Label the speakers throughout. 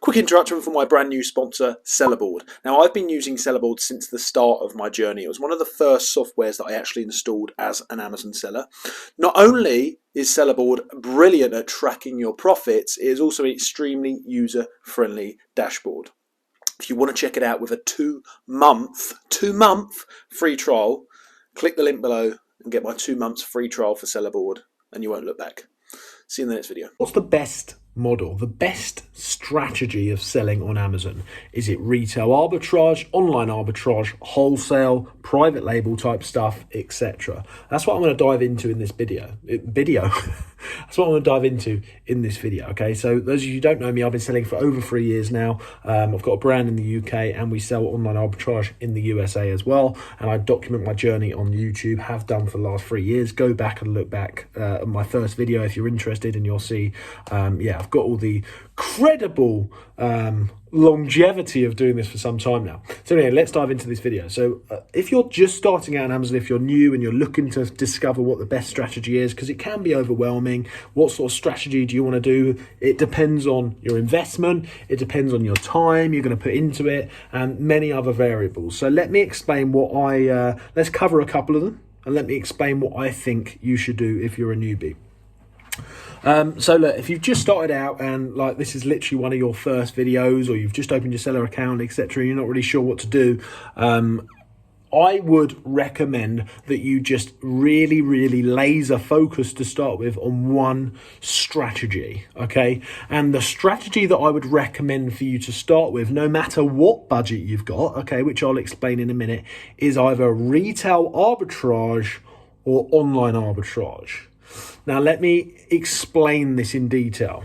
Speaker 1: Quick introduction from my brand new sponsor, Sellerboard. Now, I've been using Sellerboard since the start of my journey. It was one of the first softwares that I actually installed as an Amazon seller. Not only is Sellerboard brilliant at tracking your profits, it is also an extremely user-friendly dashboard. If you want to check it out with a two-month free trial, click the link below and get my 2 months free trial for Sellerboard, and you won't look back. See you in the next video.
Speaker 2: What's the best model, the best strategy of selling on Amazon? Is it retail arbitrage, online arbitrage, wholesale, private label type stuff, etc.? That's what I'm going to dive into in this video. That's what I'm going to dive into in this video. Okay, so those of you who don't know me, I've been selling for over 3 years now. I've got a brand in the UK and we sell online arbitrage in the USA as well. And I document my journey on YouTube, have done for the last 3 years. Go back and look back at my first video if you're interested, and you'll see, I've got all the credible longevity of doing this for some time now. So anyway, let's dive into this video. So if you're just starting out on Amazon, if you're new and you're looking to discover what the best strategy is, because it can be overwhelming, what sort of strategy do you want to do? It depends on your investment, it depends on your time you're going to put into it, and many other variables. So let me explain let's cover a couple of them, and let me explain what I think you should do if you're a newbie. So look, if you've just started out and like this is literally one of your first videos, or you've just opened your seller account, etc., and you're not really sure what to do, I would recommend that you just really laser focus to start with on one strategy, okay? And the strategy that I would recommend for you to start with, no matter what budget you've got, okay, which I'll explain in a minute, is either retail arbitrage or online arbitrage. Now, let me explain this in detail.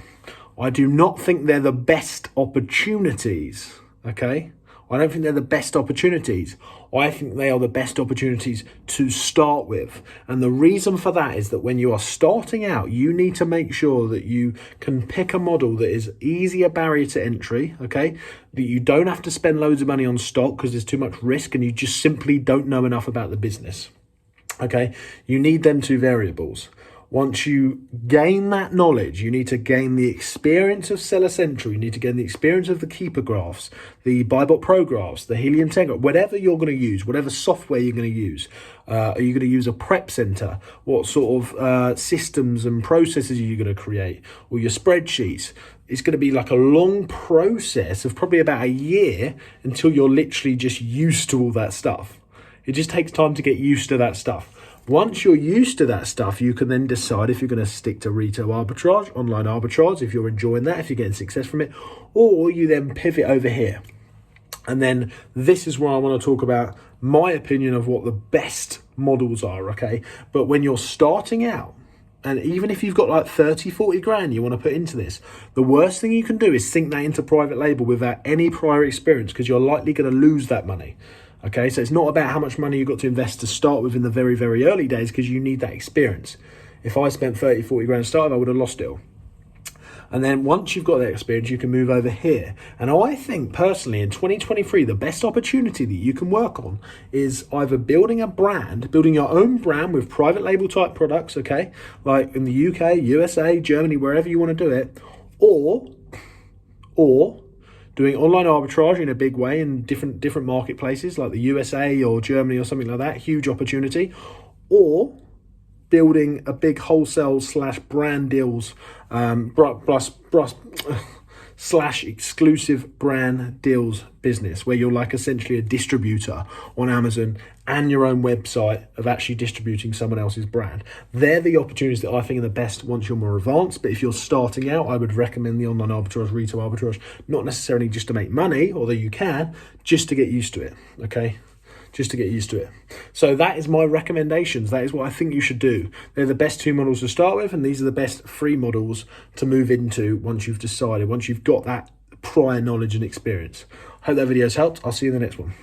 Speaker 2: I do not think they're the best opportunities, okay? I don't think they're the best opportunities. I think they are the best opportunities to start with. And the reason for that is that when you are starting out, you need to make sure that you can pick a model that is easier barrier to entry, okay? That you don't have to spend loads of money on stock because there's too much risk and you just simply don't know enough about the business, okay? You need them two variables. Once you gain that knowledge, you need to gain the experience of Seller Central. You need to gain the experience of the Keeper graphs, the Buybot Pro graphs, the Helium 10 graph, whatever you're going to use, whatever software you're going to use. Are you going to use a prep center? What sort of systems and processes are you going to create? Or your spreadsheets? It's going to be like a long process of probably about a year until you're literally just used to all that stuff. It just takes time to get used to that stuff. Once you're used to that stuff, you can then decide if you're going to stick to retail arbitrage, online arbitrage, if you're enjoying that, if you're getting success from it, or you then pivot over here. And then this is where I want to talk about my opinion of what the best models are, okay? But when you're starting out, and even if you've got like 30, 40 grand you want to put into this, the worst thing you can do is sink that into private label without any prior experience, because you're likely going to lose that money. Okay, so it's not about how much money you've got to invest to start with in the very, very early days, because you need that experience. If I spent 30, 40 grand to start with, I would have lost it all. And then once you've got that experience, you can move over here. And I think personally in 2023, the best opportunity that you can work on is either building a brand, building your own brand with private label type products, okay, like in the UK, USA, Germany, wherever you want to do it, or doing online arbitrage in a big way in different marketplaces like the USA or Germany or something like that, huge opportunity, or building a big wholesale / brand deals / exclusive brand deals business, where you're like essentially a distributor on Amazon and your own website of actually distributing someone else's brand. They're the opportunities that I think are the best once you're more advanced. But if you're starting out, I would recommend the online arbitrage, retail arbitrage, not necessarily just to make money, although you can, just to get used to it, okay? Just to get used to it. So that is my recommendations. That is what I think you should do. They're the best two models to start with, and these are the best free models to move into once you've decided, once you've got that prior knowledge and experience. Hope that video's helped. I'll see you in the next one.